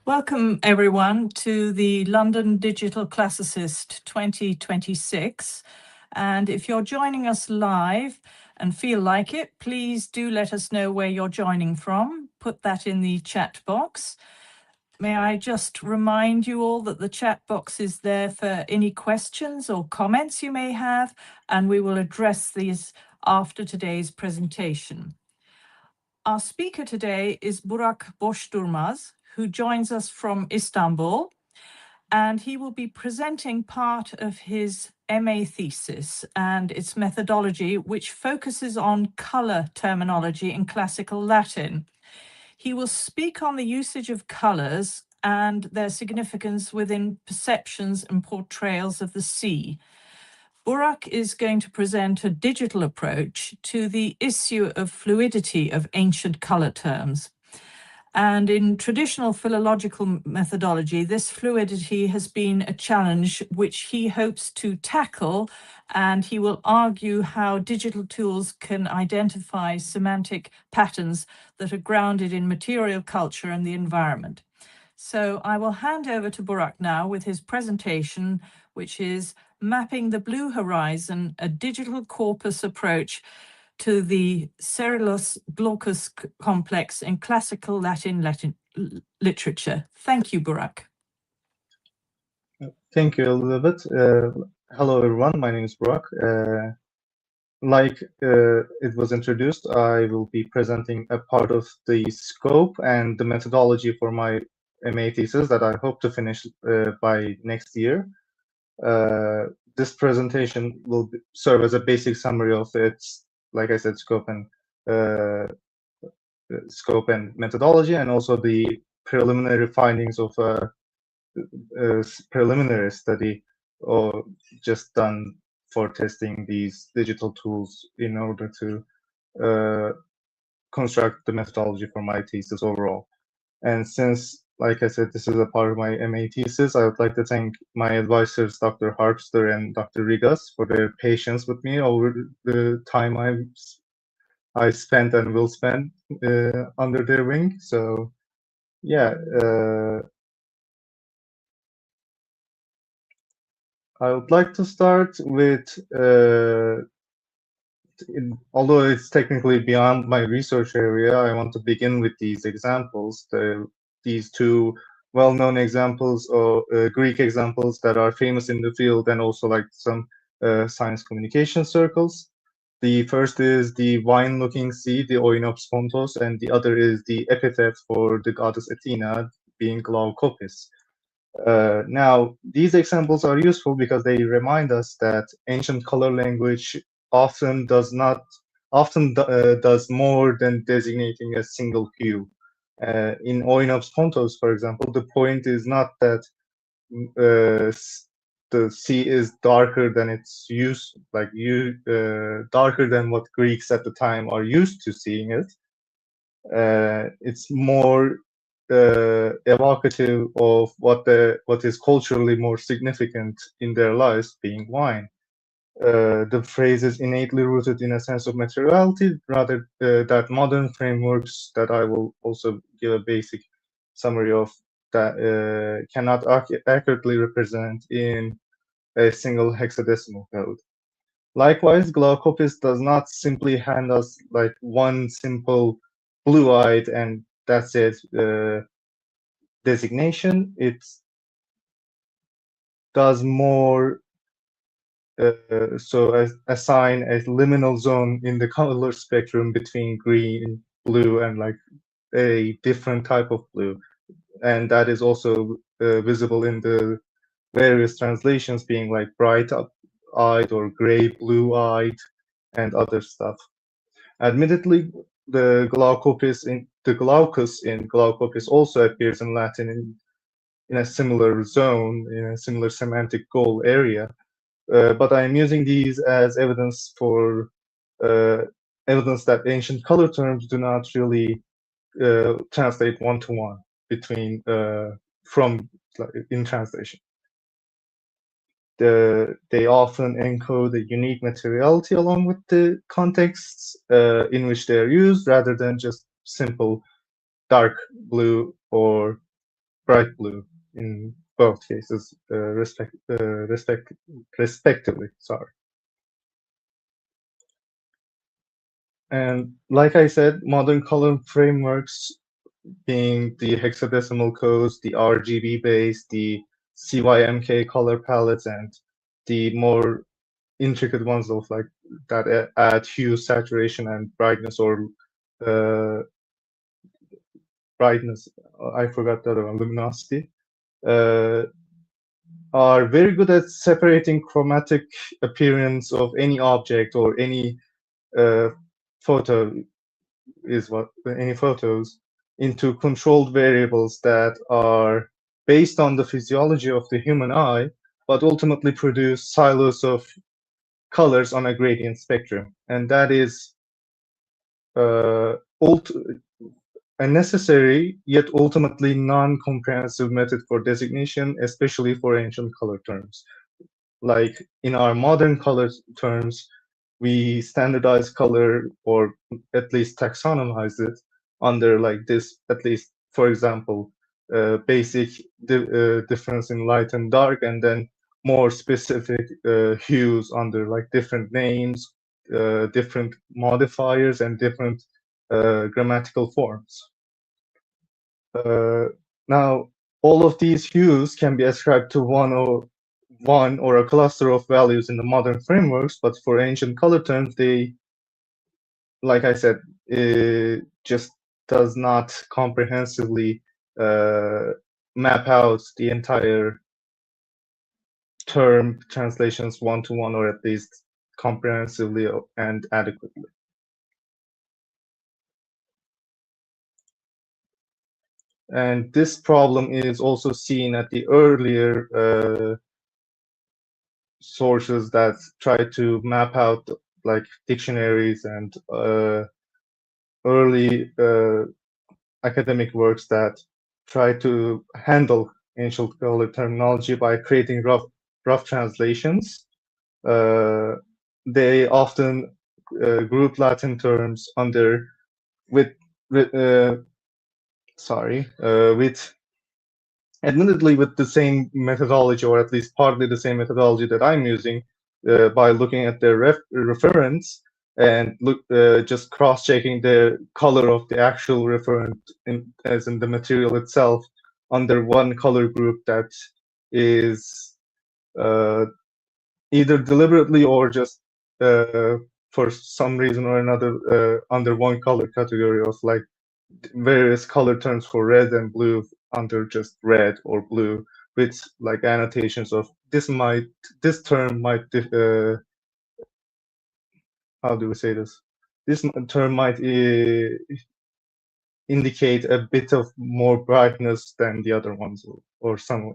Welcome everyone to the London Digital Classicist 2026. And if you're joining us live and feel like it, please do let us know where you're joining from. Put that in the chat box. May I just remind you all that the chat box is there for any questions or comments you may have, and we will address these after today's presentation. Our speaker today is Burak Boşdurmaz, who joins us from Istanbul, and he will be presenting part of his MA thesis and its methodology, which focuses on color terminology in classical Latin. He will speak on the usage of colors and their significance within perceptions and portrayals of the sea. Burak is going to present a digital approach to the issue of fluidity of ancient color terms. And in traditional philological methodology, this fluidity has been a challenge which he hopes to tackle, and he will argue how digital tools can identify semantic patterns that are grounded in material culture and the environment. So I will hand over to Burak now with his presentation, which is Mapping the Blue Horizon, a digital corpus approach to the caeruleus-glaucus complex in classical Latin literature. Thank you, Burak. Thank you, Elizabeth. Hello, everyone. My name is Burak. Like it was introduced, I will be presenting a part of the scope and the methodology for my MA thesis that I hope to finish by next year. This presentation will serve as a basic summary of its, like I said, scope and methodology, and also the preliminary findings of a preliminary study just done for testing these digital tools in order to construct the methodology for my thesis overall. And since, like I said, this is a part of my MA thesis, I would like to thank my advisors, Dr. Harpster and Dr. Rigas, for their patience with me over the time I spent and will spend under their wing. So, yeah, I would like to start with, although it's technically beyond my research area, I want to begin with these examples, these two well-known examples or Greek examples that are famous in the field, and also like some science communication circles. The first is the wine-looking sea, the Oinops Pontos, and the other is the epithet for the goddess Athena, being Glaukopis. Now, these examples are useful because they remind us that ancient color language often does more than designating a single hue. In Oinops Pontos, for example, the point is not that the sea is darker than its use, darker than what Greeks at the time are used to seeing it. It's more evocative of what is culturally more significant in their lives, being wine. The phrase is innately rooted in a sense of materiality, rather that modern frameworks that I will also give a basic summary of that cannot accurately represent in a single hexadecimal code. Likewise, Glaukopis does not simply hand us like one simple blue-eyed and that's it designation. It does more so as assign a liminal zone in the color spectrum between green, blue, and like a different type of blue, and that is also visible in the various translations, being like bright-eyed or gray blue-eyed and other stuff. Admittedly, the glaucus in Glaukopis also appears in Latin in a similar zone, in a similar semantic goal area. But I'm using these as evidence for evidence that ancient color terms do not really translate one-to-one between in translation. They often encode a unique materiality along with the contexts in which they are used, rather than just simple dark blue or bright blue in both cases, respectively. Sorry. And like I said, modern color frameworks, being the hexadecimal codes, the RGB based, the CYMK color palettes, and the more intricate ones of like that add hue, saturation, and brightness, or brightness. I forgot the other one, luminosity. Are very good at separating chromatic appearance of any object or any photo is what any photos into controlled variables that are based on the physiology of the human eye, but ultimately produce silos of colors on a gradient spectrum. And that is a necessary yet ultimately non-comprehensive method for designation, especially for ancient color terms. Like in our modern color terms, we standardize color, or at least taxonomize it under like this, at least, for example, basic difference in light and dark, and then more specific hues under like different names, different modifiers, and different grammatical forms. Now, all of these hues can be ascribed to one or a cluster of values in the modern frameworks, but for ancient color terms, they, like I said, just does not comprehensively map out the entire term translations one-to-one, or at least comprehensively and adequately. And this problem is also seen at the earlier sources that try to map out like dictionaries and early academic works that try to handle ancient color terminology by creating rough translations. They often group Latin terms under with admittedly with the same methodology, or at least partly the same methodology that I'm using, by looking at their reference and just cross-checking the color of the actual referent as in the material itself under one color group that is either deliberately or just for some reason or another under one color category of like various color terms for red and blue under just red or blue, with like annotations of this term might how do we say this? This term might indicate a bit of more brightness than the other ones, or some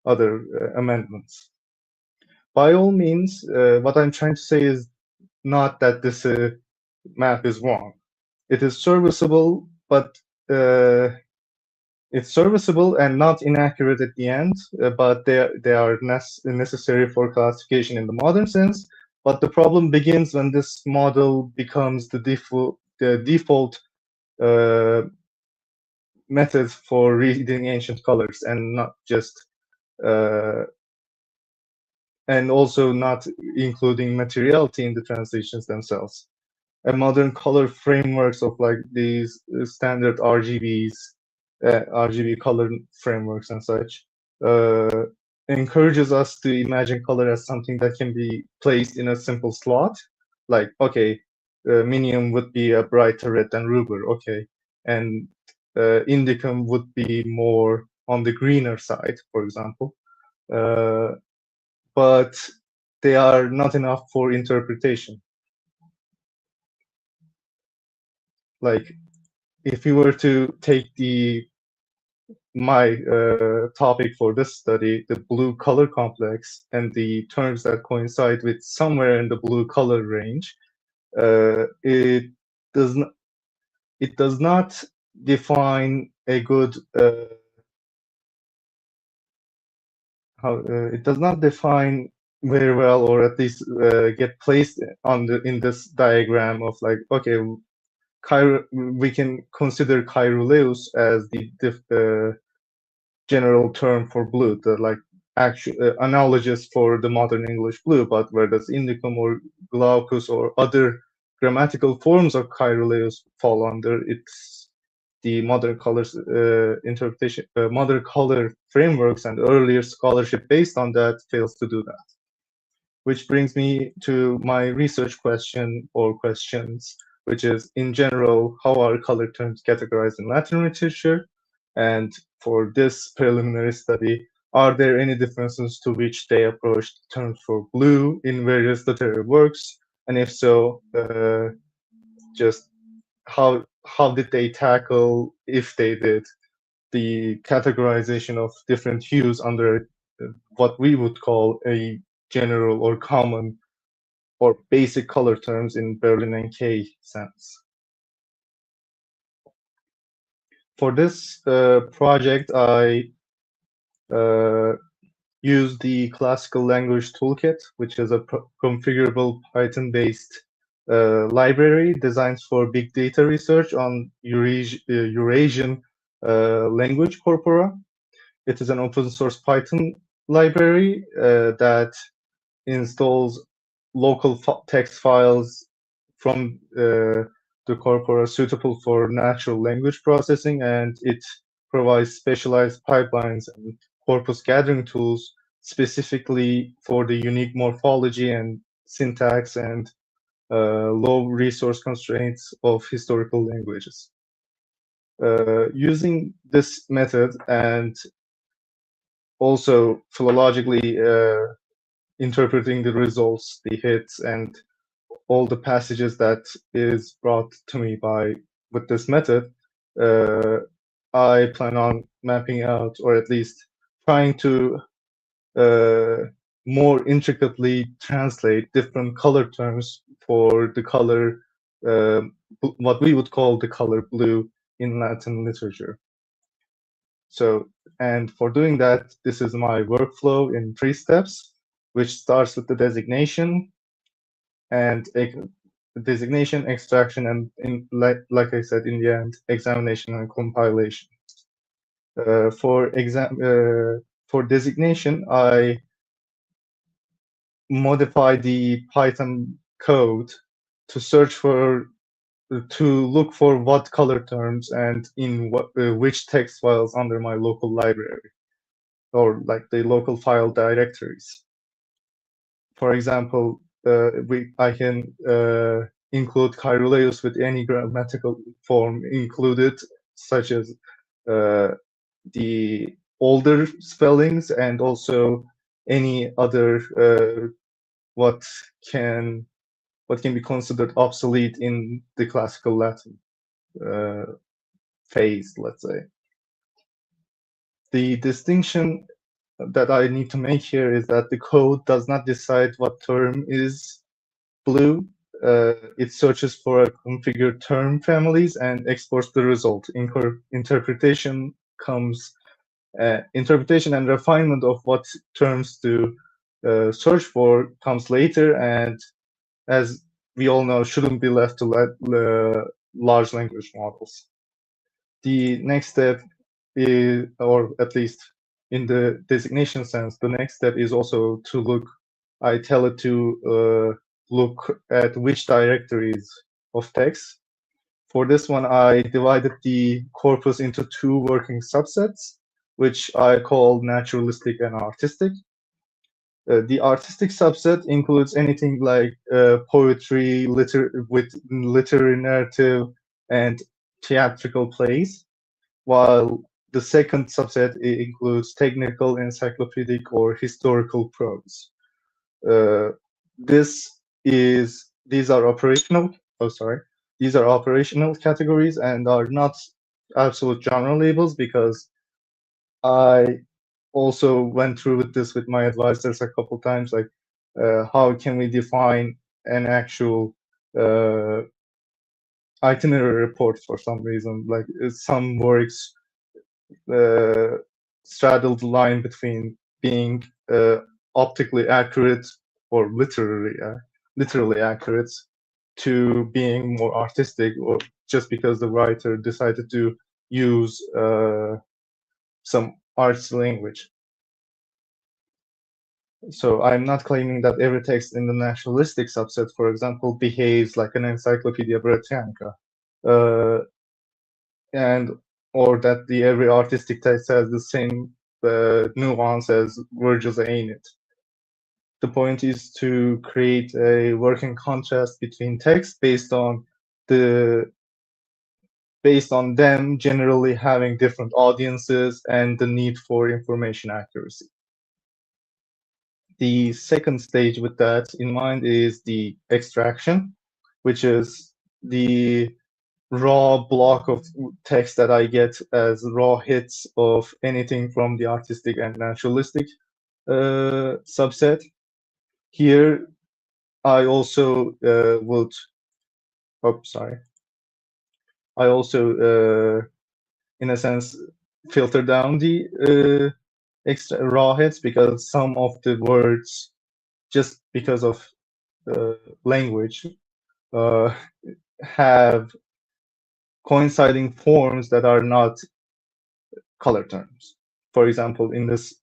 other amendments. By all means, what I'm trying to say is not that this map is wrong. It is serviceable, but it's serviceable and not inaccurate at the end, but they are necessary for classification in the modern sense. But the problem begins when this model becomes the default method for reading ancient colors, and not just and also not including materiality in the translations themselves. And modern color frameworks of like these standard RGBs, RGB color frameworks and such, encourages us to imagine color as something that can be placed in a simple slot. Like, okay, minium would be a brighter red than rubber, okay, and indicum would be more on the greener side, for example. But they are not enough for interpretation. Like, if you were to take my topic for this study, the blue color complex, and the terms that coincide with somewhere in the blue color range, it does not define a good it does not define very well, or at least get placed in this diagram of like, okay, we can consider caeruleus as the general term for blue, the like actual analogous for the modern English blue, but whereas indicum or glaucus or other grammatical forms of caeruleus fall under, it's the modern colors interpretation, modern color frameworks and earlier scholarship based on that fails to do that. Which brings me to my research question or questions, which is, in general, how are color terms categorized in Latin literature? And for this preliminary study, are there any differences to which they approached terms for blue in various literary works? And if so, just how did they tackle, if they did, the categorization of different hues under what we would call a general or common or basic color terms in Berlin and K sense. For this project, I used the Classical Language Toolkit, which is a configurable Python-based library designed for big data research on Eurasian language corpora. It is an open source Python library that installs local text files from the corpora suitable for natural language processing, and it provides specialized pipelines and corpus gathering tools specifically for the unique morphology and syntax and low resource constraints of historical languages. Using this method and also philologically interpreting the results, the hits, and all the passages that is brought to me with this method, I plan on mapping out, or at least trying to more intricately translate different color terms for the color, what we would call the color blue in Latin literature. So, and for doing that, this is my workflow in 3 steps, which starts with the designation and designation, extraction, and like I said, in the end, examination and compilation. For designation, I modify the Python code to look for what color terms and in which text files under my local library, or like the local file directories. For example, I can include caeruleus with any grammatical form included, such as the older spellings and also any other what can be considered obsolete in the classical Latin phase, let's say. The distinction that I need to make here is that the code does not decide what term is blue. It searches for configured term families and exports the result. Interpretation and refinement of what terms to search for comes later, and as we all know, shouldn't be left to large language models. The next step is, or at least in the designation sense, the next step is also to look, I tell it to look at which directories of text. For this one, I divided the corpus into 2 working subsets, which I call naturalistic and artistic. The artistic subset includes anything like poetry, with literary narrative, and theatrical plays, while the second subset includes technical, encyclopedic, or historical prose. These are operational. These are operational categories and are not absolute genre labels, because I also went through with this with my advisors a couple times, like how can we define an actual itinerary report for some reason, like some works straddle the line between being optically accurate or literally accurate to being more artistic or just because the writer decided to use some arts language. So I'm not claiming that every text in the naturalistic subset, for example, behaves like an Encyclopedia Britannica, or that every artistic text has the same nuance as Virgil's Aeneid. The point is to create a working contrast between texts based on them generally having different audiences and the need for information accuracy. The second stage with that in mind is the extraction, which is the raw block of text that I get as raw hits of anything from the artistic and naturalistic subset. Here, I also I also, in a sense, filter down the extra raw hits, because some of the words, just because of language, have coinciding forms that are not color terms. For example, in this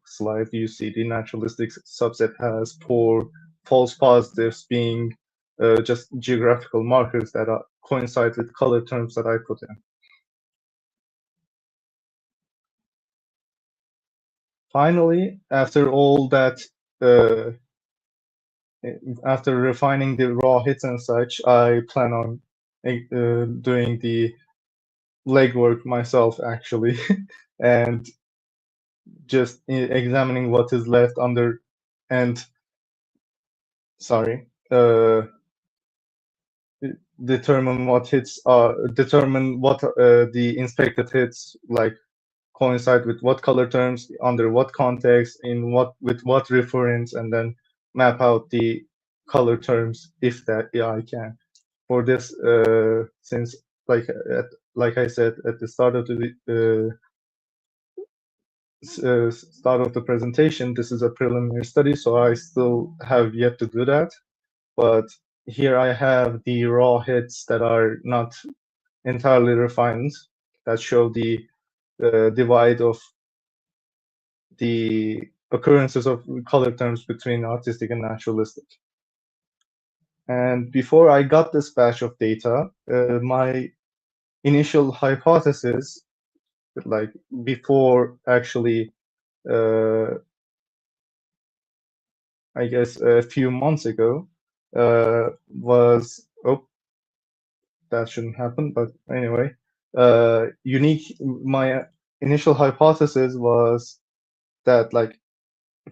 slide, you see the naturalistic subset has 4 false positives being just geographical markers that coincide with color terms that I put in. Finally, after all that, after refining the raw hits and such, I plan on doing the legwork myself, actually, and just examining what is left under, and determine what hits are, determine what the inspected hits like coincide with what color terms, under what context, with what reference, and then map out the color terms if I can. For this, since like I said at the start of the start of the presentation, this is a preliminary study, so I still have yet to do that. But here I have the raw hits that are not entirely refined, that show the divide of the occurrences of color terms between artistic and naturalistic. And before I got this batch of data, my initial hypothesis, like before actually, I guess a few months ago, was, oh, that shouldn't happen, but anyway, my initial hypothesis was that, like,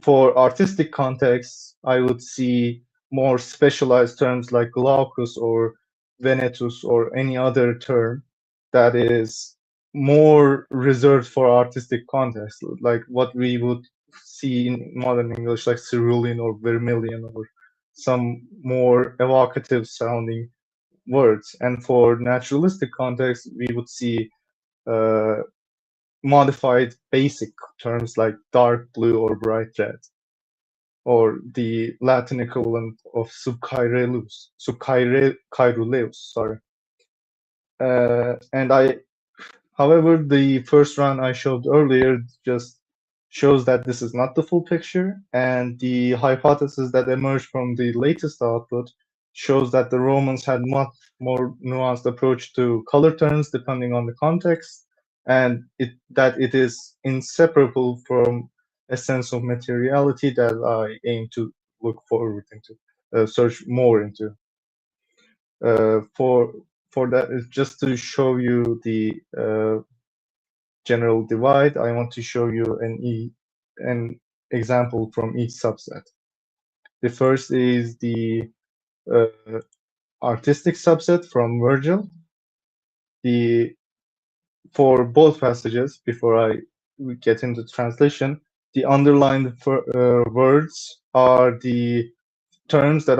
for artistic contexts, I would see more specialized terms like glaucus or venetus or any other term that is more reserved for artistic context, like what we would see in modern English, like cerulean or vermilion, or some more evocative sounding words. And for naturalistic context, we would see modified basic terms like dark blue or bright red, or the Latin equivalent of caeruleus, sorry. However, the first run I showed earlier just shows that this is not the full picture, and the hypothesis that emerged from the latest output shows that the Romans had much more nuanced approach to color terms depending on the context, and that it is inseparable from a sense of materiality that I aim to look forward into, search more into. For that, is just to show you the general divide, I want to show you an example from each subset. The first is the artistic subset from Virgil. For both passages, before I get into translation, the underlined words are the terms that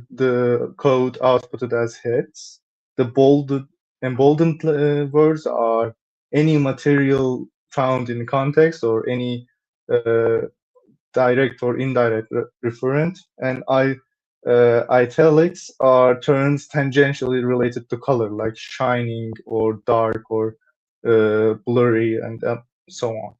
the code outputted as hits. The emboldened words are any material found in context or any direct or indirect referent. And Italics are terms tangentially related to color, like shining or dark or blurry and so on.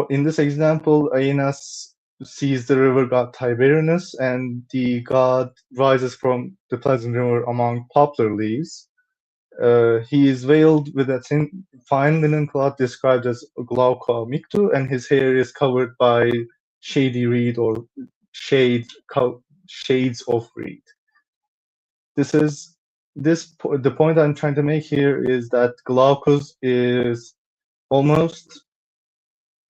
In this example, Aeneas sees the river god Tiberinus, and the god rises from the pleasant river among poplar leaves. He is veiled with a thin, fine linen cloth described as glauca mictu, and his hair is covered by shady reed or shades of reed. The point I'm trying to make here is that glaucus is almost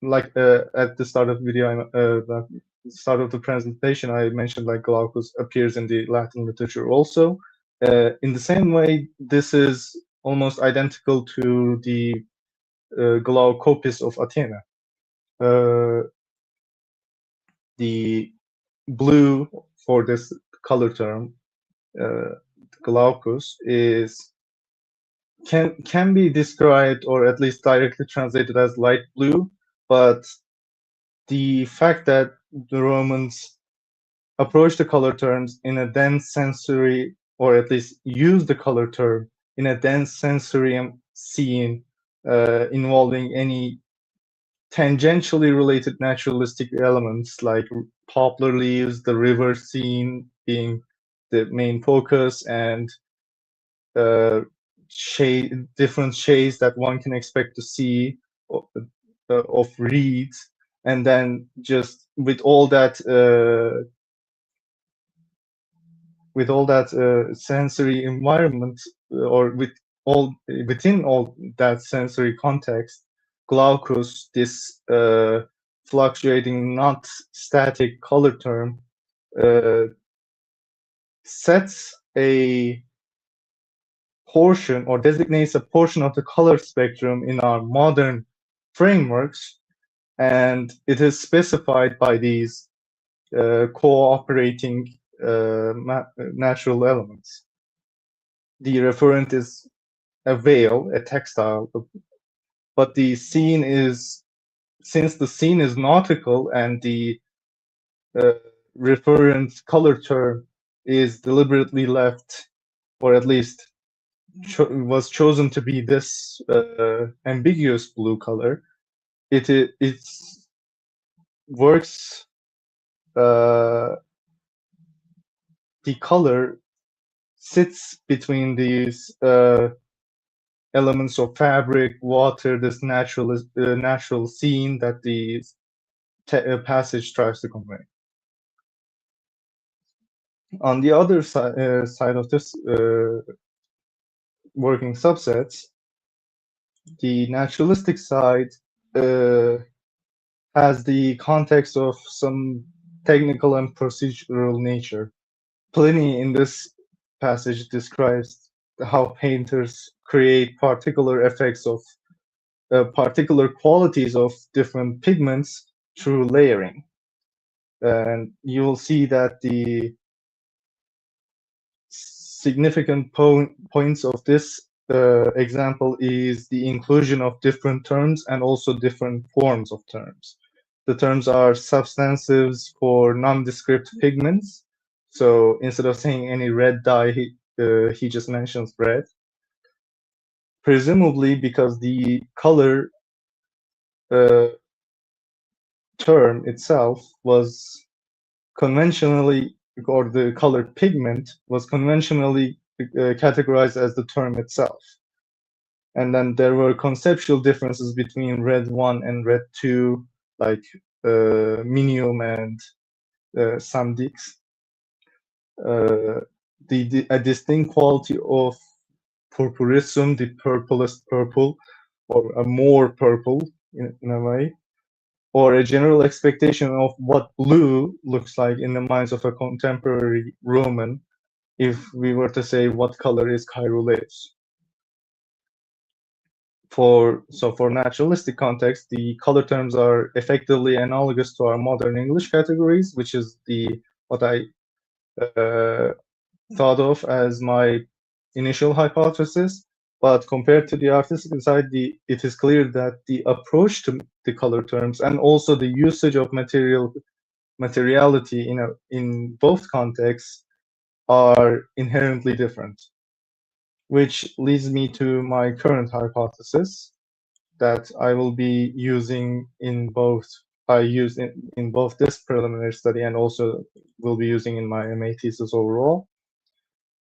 like at the start of the video, the start of the presentation, I mentioned like glaucus appears in the Latin literature also. In the same way, this is almost identical to the Glaukopis of Athena. The blue for this color term, glaucus, can be described or at least directly translated as light blue, but the fact that the Romans approached the color terms in a dense sensory, or at least used the color term in a dense sensorium scene involving any tangentially related naturalistic elements like poplar leaves, the river scene being the main focus, and different shades that one can expect to see of reeds, and then just with all that sensory environment, or within all that sensory context, glaucus, this fluctuating, not static color term, sets a portion or designates a portion of the color spectrum in our modern frameworks, and it is specified by these cooperating natural elements. The referent is a veil, a textile, but the scene is, since the scene is nautical and the referent color term is deliberately left, or at least was chosen to be this ambiguous blue color, it works. The color sits between these elements of fabric, water, this natural scene that the passage tries to convey. On the other side of this working subsets, the naturalistic side has the context of some technical and procedural nature. Pliny in this passage describes how painters create particular effects of particular qualities of different pigments through layering. And you will see that the significant points of this example is the inclusion of different terms and also different forms of terms. The terms are substantives for nondescript pigments. So instead of saying any red dye, he just mentions red. Presumably because the color term itself was conventionally, or the color pigment was conventionally categorized as the term itself. And then there were conceptual differences between red 1 and red 2, like minium and samdix. A distinct quality of purpurissum, the purplest purple, or a more purple in a way, or a general expectation of what blue looks like in the minds of a contemporary Roman, if we were to say what color is caeruleus. For naturalistic context, the color terms are effectively analogous to our modern English categories, which is what I thought of as my initial hypothesis. But compared to the artistic side, it is clear that the approach to the color terms and also the usage of material materiality in both contexts are inherently different, which leads me to my current hypothesis that I will be using in both. I use in both this preliminary study and also will be using in my MA thesis overall.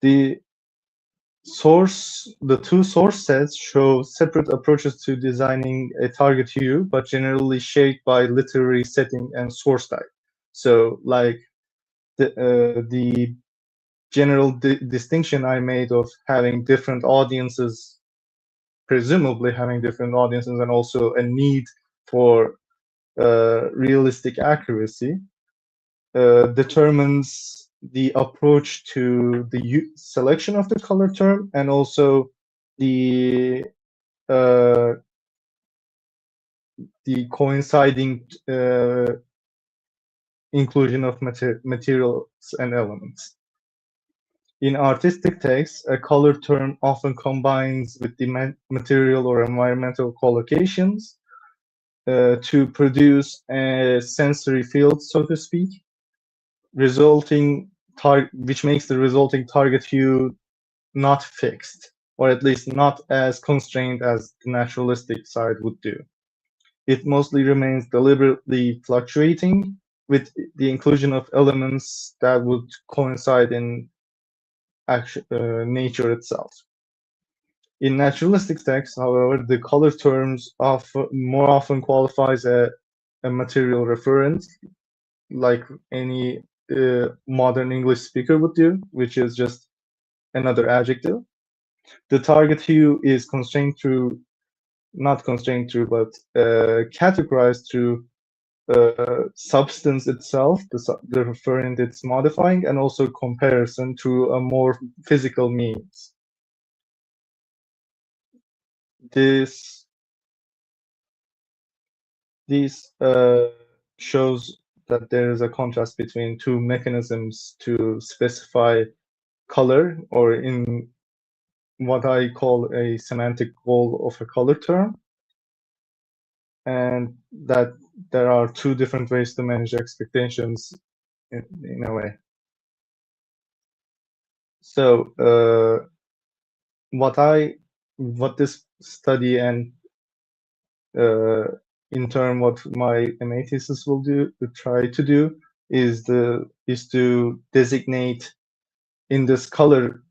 The two source sets show separate approaches to designing a target hue, but generally shaped by literary setting and source type. So, like the general distinction I made of having different audiences, presumably having different audiences, and also a need for realistic accuracy, determines the approach to the selection of the color term and also the coinciding inclusion of materials and elements. In artistic texts, a color term often combines with the material or environmental collocations to produce a sensory field, so to speak, which makes the resulting target hue not fixed, or at least not as constrained as the naturalistic side would do. It mostly remains deliberately fluctuating with the inclusion of elements that would coincide in nature itself. In naturalistic texts, however, the color terms more often qualifies a material referent, like any modern English speaker would do, which is just another adjective. The target hue is but categorized through substance itself, the referent it's modifying, and also comparison through a more physical means. This shows that there is a contrast between two mechanisms to specify color, or in what I call a semantic goal of a color term, and that there are two different ways to manage expectations in a way. So what this study and in turn what my MA thesis will try to do is to designate in this color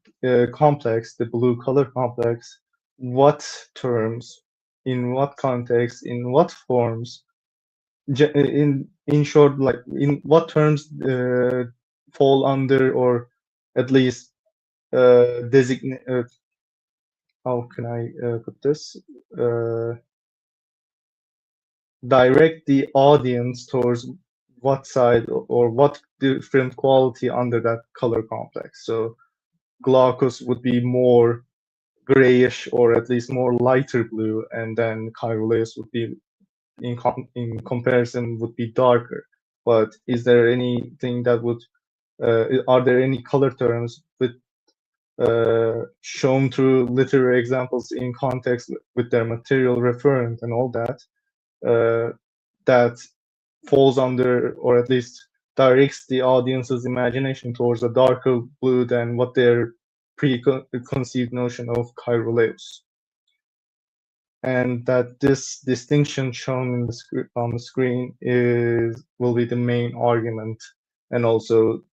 complex, the blue color complex, what terms, in what context, in what forms, in short, like in what terms fall under, or at least designate. How can I put this? Direct the audience towards what side or what different quality under that color complex. So glaucous would be more grayish, or at least more lighter blue, and then caeruleus would be in comparison would be darker. But is there anything that would are there any color terms with shown through literary examples in context with their material referent and all that that falls under, or at least directs the audience's imagination towards a darker blue than what their preconceived notion of caeruleus? And that this distinction shown in on the screen will be the main argument, and also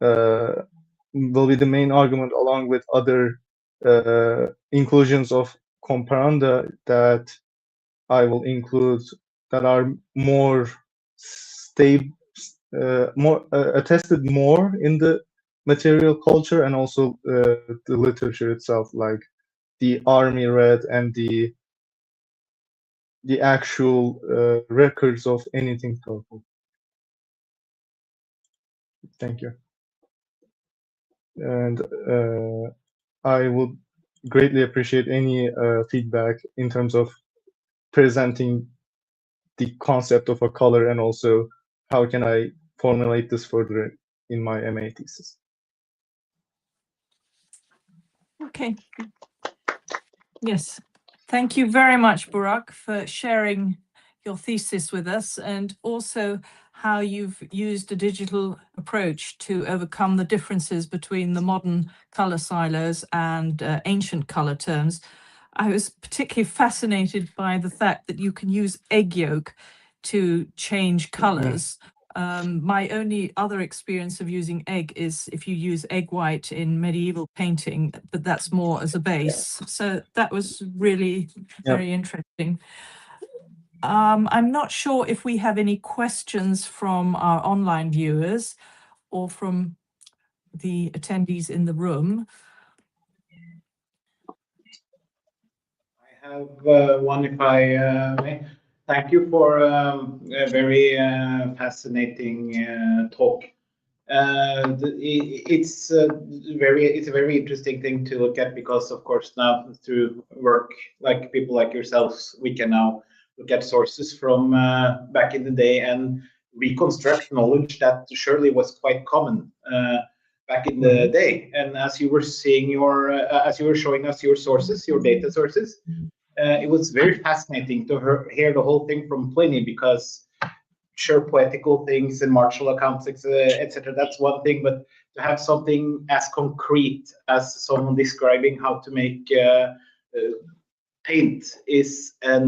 will be the main argument along with other inclusions of comparanda that I will include, that are more stable, attested more in the material culture and also the literature itself, like the army red and the actual records of anything purple. Thank you. And I would greatly appreciate any feedback in terms of presenting the concept of a color, and also how can I formulate this further in my MA thesis. Okay. Yes. Thank you very much, Burak, for sharing your thesis with us, and also how you've used a digital approach to overcome the differences between the modern color silos and ancient color terms. I was particularly fascinated by the fact that you can use egg yolk to change colors. My only other experience of using egg is if you use egg white in medieval painting, but that's more as a base. So that was really very interesting. I'm not sure if we have any questions from our online viewers or from the attendees in the room. I have one, if I may. Thank you for a very fascinating talk. It's a very interesting thing to look at, because of course now through work like people like yourselves, we can now look at sources from back in the day and reconstruct knowledge that surely was quite common back in the day. And as you were seeing as you were showing us your sources, your data sources, it was very fascinating to hear the whole thing from Pliny, because sure, poetical things and martial accounts, etc. That's one thing, but to have something as concrete as someone describing how to make paint is a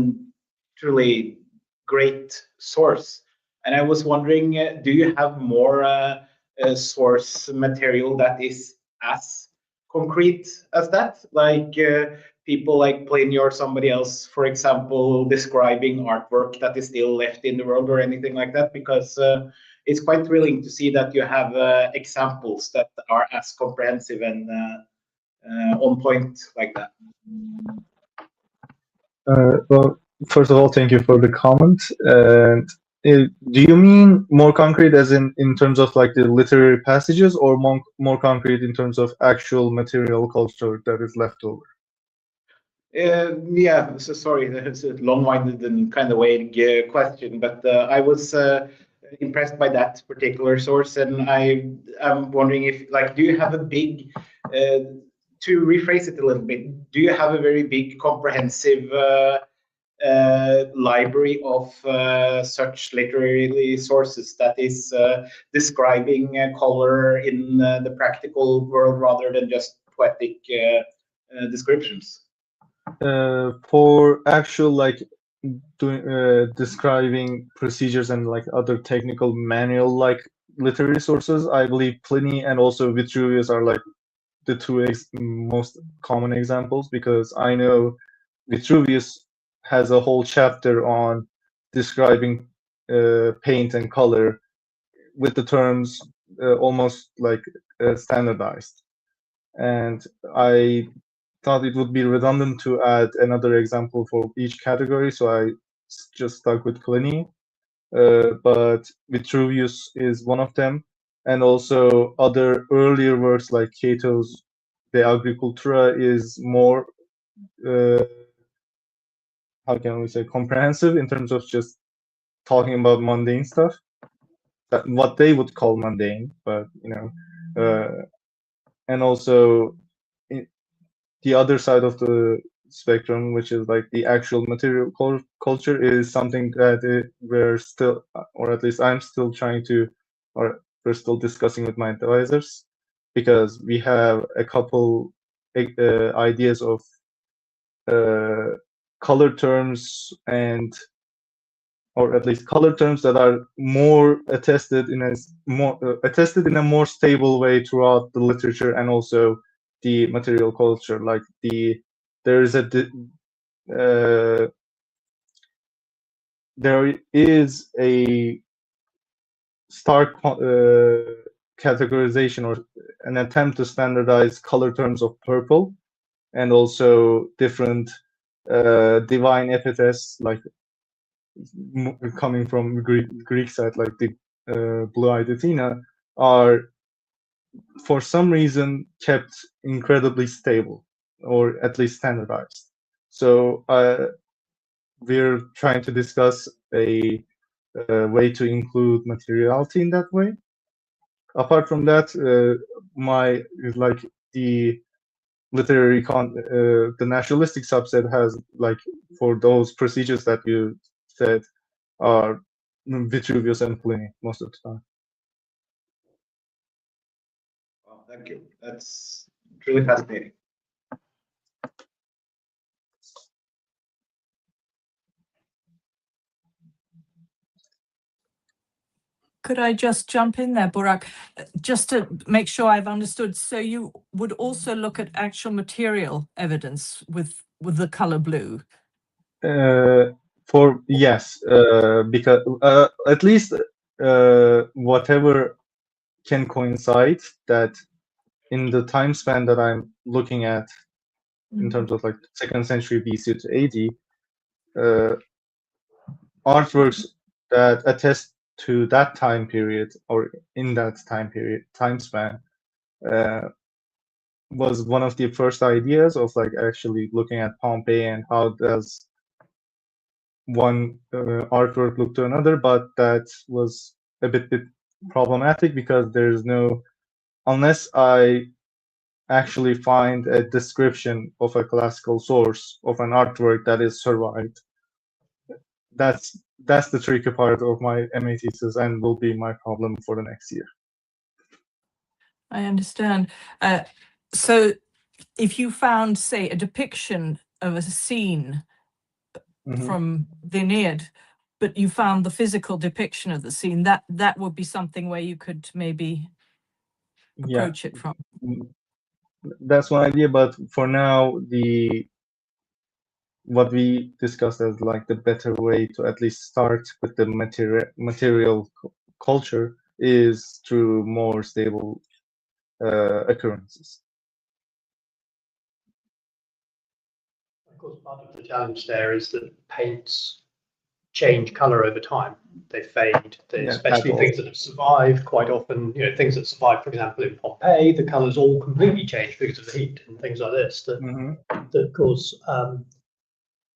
truly great source. And I was wondering, do you have more source material that is as concrete as that? Like people like Pliny or somebody else, for example, describing artwork that is still left in the world or anything like that? Because it's quite thrilling to see that you have examples that are as comprehensive and on point like that. Well, first of all, thank you for the comment. And do you mean more concrete as in terms of like the literary passages, or more concrete in terms of actual material culture that is left over? Yeah, so sorry, that's a long-winded and kind of vague question, but I was impressed by that particular source, and I'm wondering if, like, do you have a big, to rephrase it a little bit, do you have a very big comprehensive library of such literary sources that is describing color in the practical world rather than just poetic descriptions? For actual like describing procedures and like other technical manual like literary sources, I believe Pliny and also Vitruvius are like the two most common examples, because I know Vitruvius has a whole chapter on describing paint and color with the terms almost like standardized. And I thought it would be redundant to add another example for each category, so I just stuck with Pliny. But Vitruvius is one of them, and also other earlier works like Cato's De Agricultura is more, how can we say, comprehensive in terms of just talking about mundane stuff, what they would call mundane, but you know, and also the other side of the spectrum, which is like the actual material culture, is something that we're still, or at least I'm still trying to, or we're still discussing with my advisors, because we have a couple ideas of color terms, and or at least color terms that are more attested in a more stable way throughout the literature and also the material culture. Like there is a stark categorization or an attempt to standardize color terms of purple, and also different divine epithets, like coming from Greek side, like the blue-eyed Athena, are for some reason kept incredibly stable, or at least standardized. So we're trying to discuss a way to include materiality in that way. Apart from that, like the literary the naturalistic subset has, like, for those procedures that you said, are Vitruvius and Pliny most of the time. Well, thank you. That's truly fascinating. Could I just jump in there, Burak, just to make sure I've understood? So you would also look at actual material evidence with the color blue? Yes, because at least whatever can coincide that in the time span that I'm looking at, in terms of like 2nd century BC to AD, artworks that attest to that time period or in that time span, was one of the first ideas of like actually looking at Pompeii and how does one artwork look to another, but that was a bit problematic because there's no, unless I actually find a description of a classical source of an artwork that is survived. That's the tricky part of my MA thesis and will be my problem for the next year. I understand. So if you found, say, a depiction of a scene from the Aeneid, but you found the physical depiction of the scene, that would be something where you could maybe approach it from. That's one idea, but for now, what we discussed as like the better way to at least start with the material culture is through more stable occurrences. Of course, part of the challenge there is that paints change color over time. They fade, especially things that have survived quite often, things that survive, for example, in Pompeii, the colors all completely change because of the heat and things like this that cause.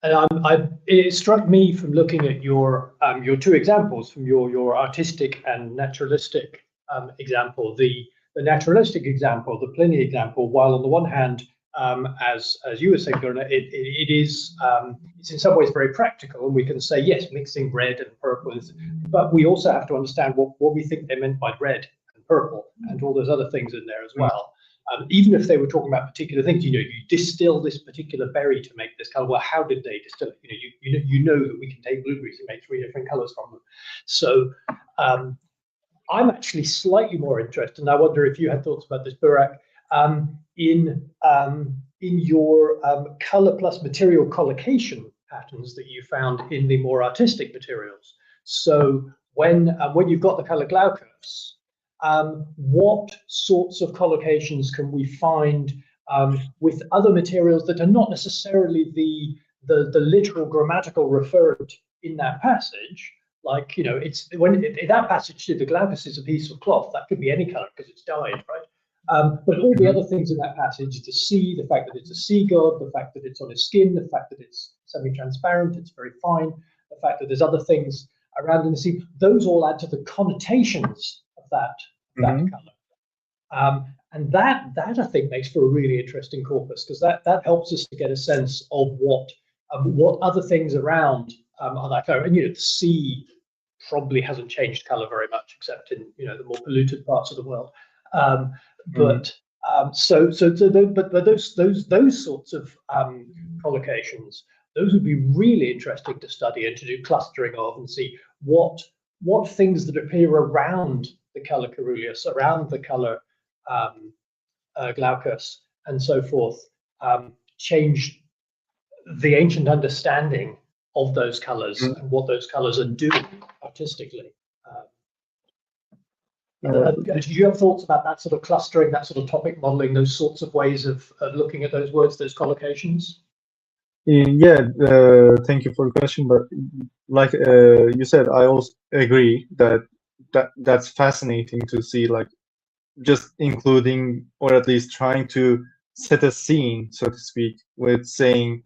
And it struck me from looking at your two examples, from your artistic and naturalistic example, the naturalistic example, the Pliny example, while on the one hand, as you were saying, Gunnar, it is it's in some ways very practical, and we can say yes, mixing red and purple, but we also have to understand what we think they meant by red and purple and all those other things in there as well. Even if they were talking about particular things, you distill this particular berry to make this color. Well, how did they distill it? You know that we can take blueberries and make 3 different colors from them. So I'm actually slightly more interested, and I wonder if you had thoughts about this, Burak, in your color plus material collocation patterns that you found in the more artistic materials. So when you've got the color glaucus, what sorts of collocations can we find with other materials that are not necessarily the literal grammatical referent in that passage? Like, it's when in that passage, the glaucus is a piece of cloth. That could be any color because it's dyed, right? But all the other things in that passage, the sea, the fact that it's a sea god, the fact that it's on his skin, the fact that it's semi-transparent, it's very fine, the fact that there's other things around in the sea, those all add to the connotations of that color. And that I think makes for a really interesting corpus, because that helps us to get a sense of what other things around are that color. And the sea probably hasn't changed color very much, except in the more polluted parts of the world. But those sorts of collocations, those would be really interesting to study and to do clustering of and see what things that appear around the color caeruleus, around the color glaucus, and so forth, change the ancient understanding of those colors and what those colors are doing artistically. Do you have thoughts about that sort of clustering, that sort of topic modeling, those sorts of ways of looking at those words, those collocations? Yeah, thank you for the question. But like you said, I also agree that's fascinating to see, like just including or at least trying to set a scene, so to speak, with saying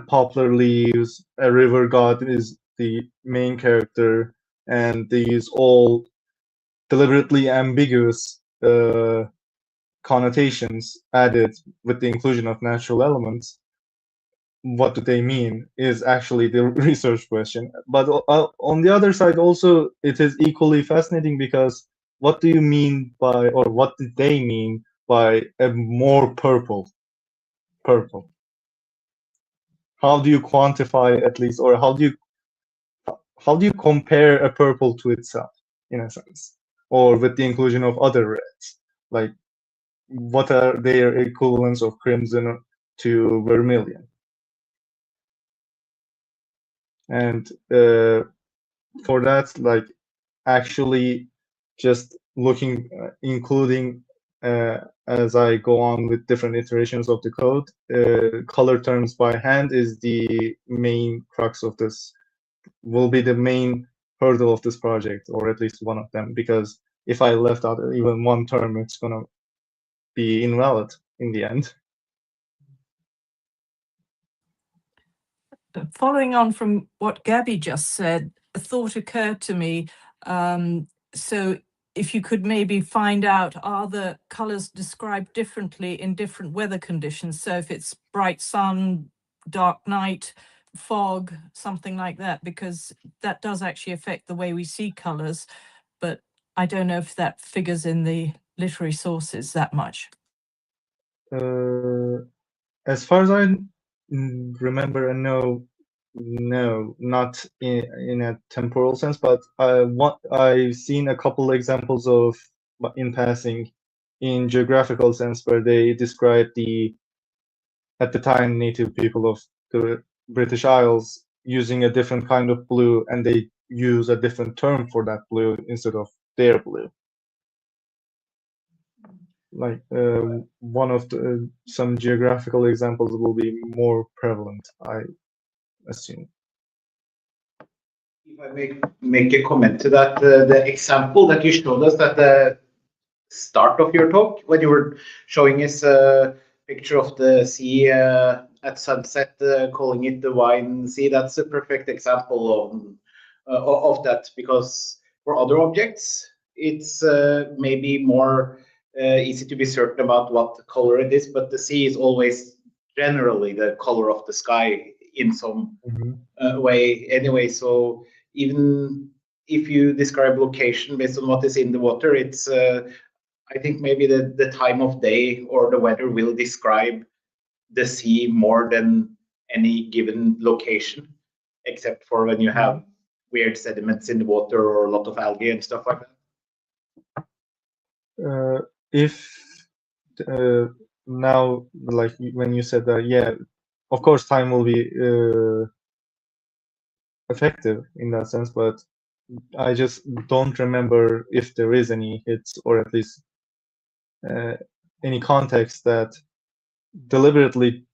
poplar leaves, a river god is the main character, and these all deliberately ambiguous connotations added with the inclusion of natural elements. what do they mean is actually the research question. But on the other side, also, it is equally fascinating because what do you mean by, or what did they mean by a more purple? Purple. How do you quantify, at least, or how do you compare a purple to itself, in a sense, or with the inclusion of other reds? Like, what are their equivalents of crimson to vermilion? And for that, like, actually just looking, including as I go on with different iterations of the code, color terms by hand is the main crux of this, will be the main hurdle of this project, or at least one of them, because if I left out even one term, it's gonna be invalid in the end. Following on from what Gabby just said, a thought occurred to me. So if you could maybe find out, are the colors described differently in different weather conditions? So if it's bright sun, dark night, fog, something like that, because that does actually affect the way we see colors. But I don't know if that figures in the literary sources that much. As far as I remember, and no, not in a temporal sense, but I've seen a couple examples of, in passing, in geographical sense, where they describe the, at the time, native people of the British Isles using a different kind of blue, and they use a different term for that blue instead of their blue. Like one of the some geographical examples will be more prevalent, I assume. If I make a comment to that, the example that you showed us at the start of your talk, when you were showing us a picture of the sea at sunset, calling it the wine sea, that's a perfect example of that, because for other objects, it's maybe more easy to be certain about what color it is, but the sea is always generally the color of the sky in some way anyway. So even if you describe location based on what is in the water, it's I think maybe the time of day or the weather will describe the sea more than any given location, except for when you have weird sediments in the water or a lot of algae and stuff like that. If now, like when you said that, yeah, of course time will be effective in that sense, but I just don't remember if there is any hits, or at least any context that deliberately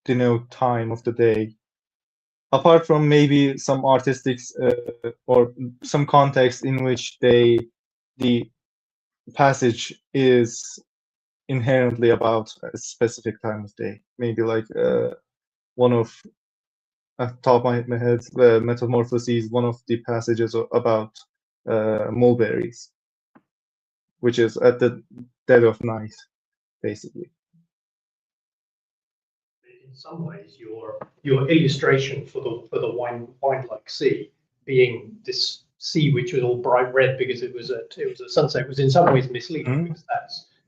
denote time of the day, apart from maybe some artistics or some context in which the passage is inherently about a specific time of day. Maybe like one of, at the top of my head, the Metamorphoses, one of the passages about mulberries, which is at the dead of night, basically. In some ways, your illustration for the wine-like sea being this sea which was all bright red because it was at sunset was in some ways misleading, because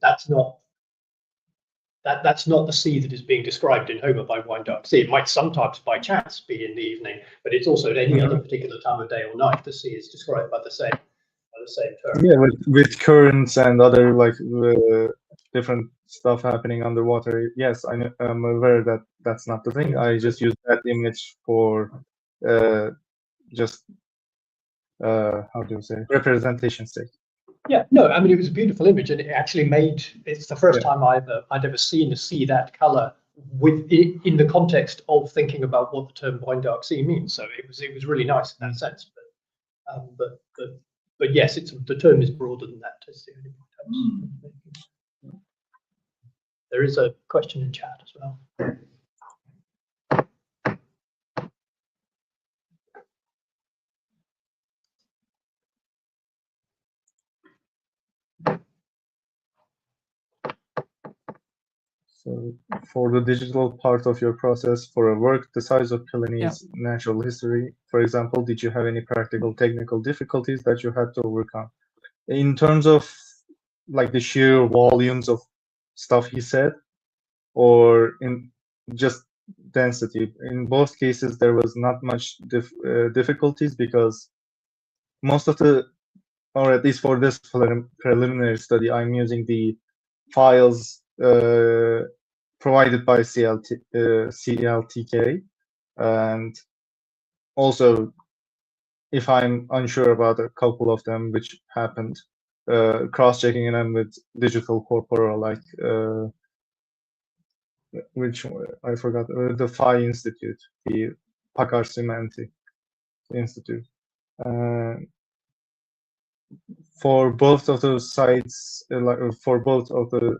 that's not the sea that is being described in Homer by wine dark sea. It might sometimes by chance be in the evening, but it's also at any other particular time of day or night. The sea is described by the same term. Yeah, with currents and other like different stuff happening underwater. Yes, I'm aware that that's not the thing. I just use that image for just how do you say, representation's sake. Yeah, no, I mean, it was a beautiful image, and it actually it's the first time I'd ever seen a sea that color in the context of thinking about what the term wine dark sea means. So it was really nice in that sense. But yes, the term is broader than that. Is the only point I was There is a question in chat as well. So for the digital part of your process for a work the size of Pliny's natural history, for example, did you have any practical technical difficulties that you had to overcome? In terms of like the sheer volumes of stuff he said, or in just density? In both cases, there was not much difficulties because most of the, or at least for this preliminary study, I'm using the files provided by CLTK, and also if I'm unsure about a couple of them, which happened, cross-checking them with digital corpora, like which I forgot, the Phi Institute, the Pakar Semantic Institute. For both of those sites, for both of the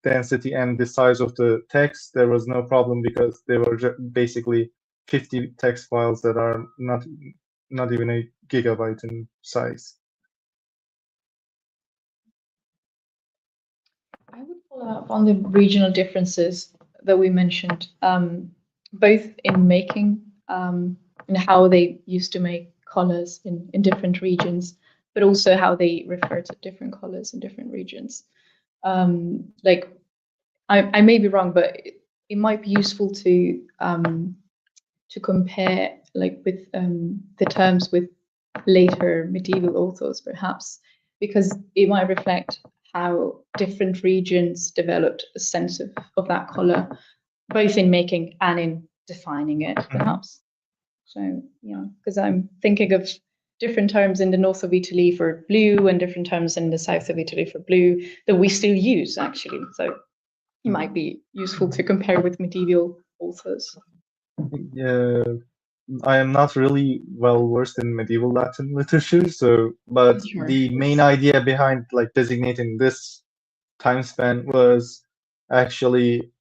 density and the size of the text, there was no problem because they were basically 50 text files that are not even a gigabyte in size. I would follow up on the regional differences that we mentioned, both in making and how they used to make colors in different regions, but also how they refer to different colors in different regions. Like, I may be wrong, but it might be useful to compare, like, with the terms with later medieval authors, perhaps, because it might reflect how different regions developed a sense of that color, both in making and in defining it, perhaps. So, yeah, because I'm thinking of different terms in the north of Italy for blue and different terms in the south of Italy for blue that we still use, actually. So it might be useful to compare with medieval authors. I am not really well versed in medieval Latin literature, so but Sure. The main idea behind like designating this time span was actually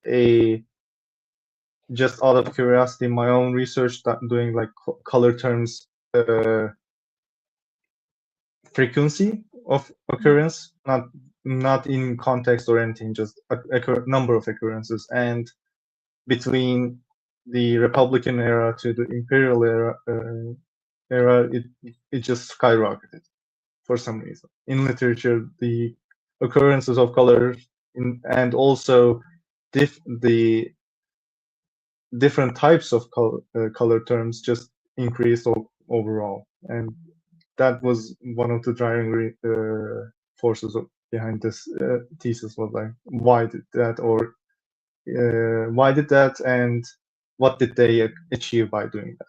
just out of curiosity, my own research, doing like color terms frequency of occurrence, not in context or anything, just a number of occurrences, and between the Republican era to the Imperial era, it just skyrocketed for some reason. In literature, the occurrences of color and also the different types of color terms just increased overall, and that was one of the driving forces behind this thesis. Was like, why did that, or why did that, and what did they achieve by doing that?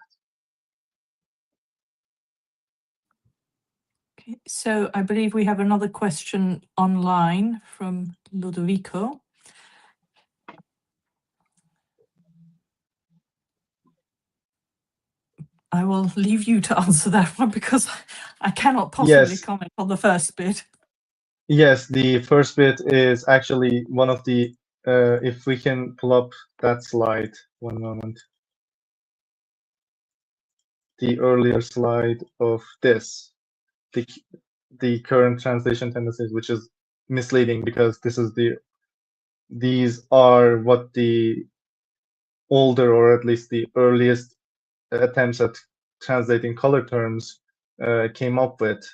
Okay, so I believe we have another question online from Ludovico. I will leave you to answer that one because I cannot possibly comment on the first bit. Yes, the first bit is actually one of the, if we can pull up that slide, one moment. The earlier slide of this, the current translation tendencies, which is misleading because these are what the older, or at least the earliest attempts at translating color terms came up with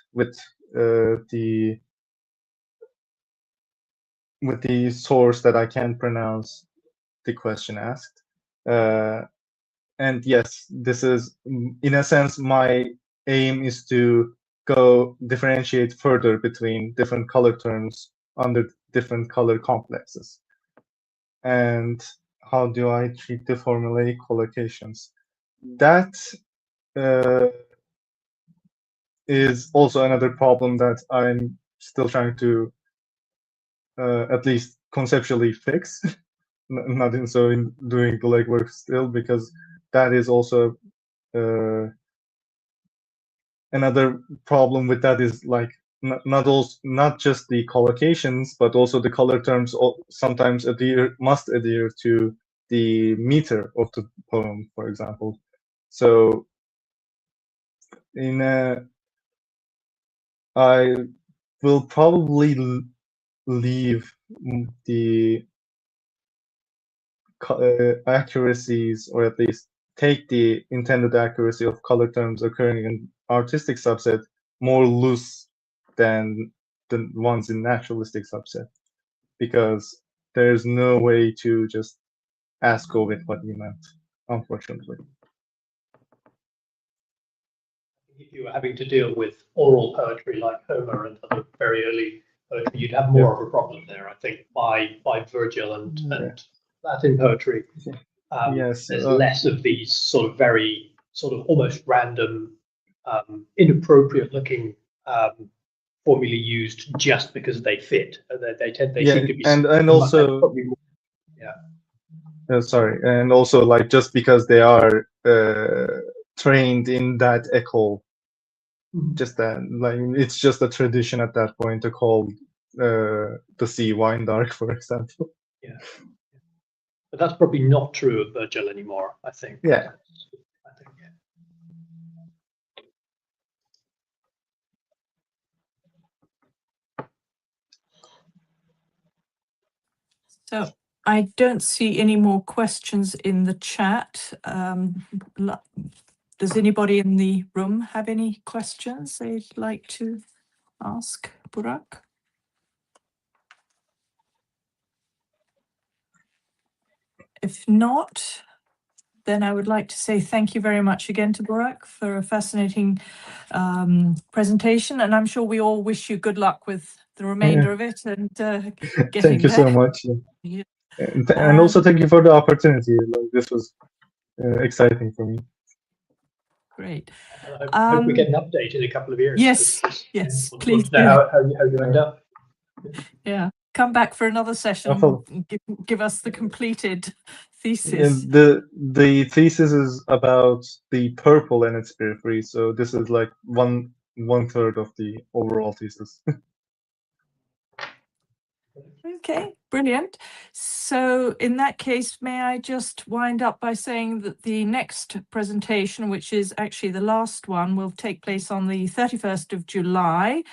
the source that I can't pronounce the question asked. And yes, this is, in a sense, my aim is to go differentiate further between different color terms under different color complexes. And how do I treat the formulaic collocations? That is also another problem that I'm still trying to at least conceptually fix. Not in doing the legwork still, because that is also another problem with that is like not just the collocations, but also the color terms sometimes must adhere to the meter of the poem, for example. So I will probably leave accuracies, or at least take the intended accuracy of color terms occurring in artistic subset more loose than the ones in naturalistic subset, because there's no way to just ask Ovid what he meant, unfortunately. If you were having to deal with oral poetry like Homer and other very early poetry, you'd have more of a problem there, I think, by Virgil and Latin poetry. Yes, there's less of these sort of very sort of almost random, inappropriate looking formulae used just because they fit. They seem to be, and also sorry, and also like just because they are trained in that école, just that, like, it's just a tradition at that point to call the sea wine dark, for example. Yeah, but that's probably not true of Virgil anymore, I think. Yeah. So I don't see any more questions in the chat. Does anybody in the room have any questions they'd like to ask Burak? If not, then I would like to say thank you very much again to Burak for a fascinating presentation, and I'm sure we all wish you good luck with the remainder of it and getting Thank you there. so much. Yeah. And also thank you for the opportunity. Like, this was exciting for me. Great. I hope we get an update in a couple of years. Yes, yes, please do. How you end up. Yeah, come back for another session. And give us the completed thesis. And the thesis is about the purple and its periphery, so this is like one third of the overall thesis. Okay, brilliant. So in that case, may I just wind up by saying that the next presentation, which is actually the last one, will take place on the 31st of July.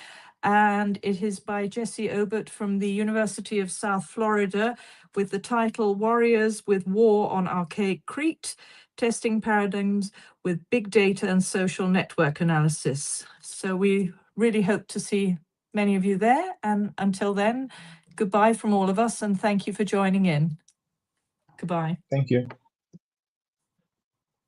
And it is by Jesse Obert from the University of South Florida, with the title Warriors with War on Archaic Crete, Testing Paradigms with Big Data and Social Network Analysis. So we really hope to see many of you there. And until then, goodbye from all of us, and thank you for joining in. Goodbye. Thank you.